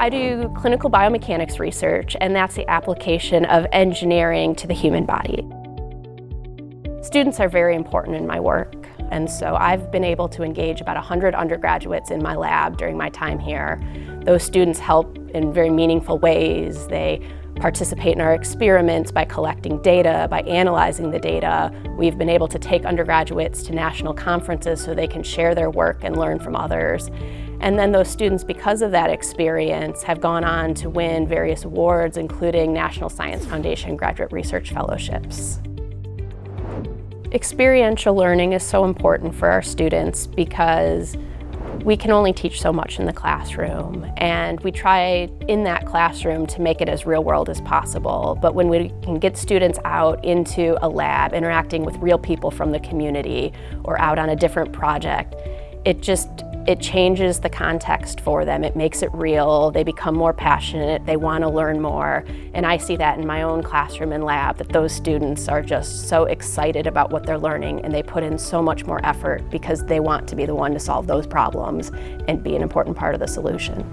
I do clinical biomechanics research, and that's the application of engineering to the human body. Students are very important in my work, and so I've been able to engage about 100 undergraduates in my lab during my time here. Those students help in very meaningful ways. They participate in our experiments by collecting data, by analyzing the data. We've been able to take undergraduates to national conferences so they can share their work and learn from others. And then those students, because of that experience, have gone on to win various awards, including National Science Foundation Graduate Research Fellowships. Experiential learning is so important for our students because we can only teach so much in the classroom, and we try in that classroom to make it as real world as possible. But when we can get students out into a lab, interacting with real people from the community, or out on a different project, it changes the context for them. It makes it real. They become more passionate. They want to learn more. And I see that in my own classroom and lab, that those students are just so excited about what they're learning, and they put in so much more effort because they want to be the one to solve those problems and be an important part of the solution.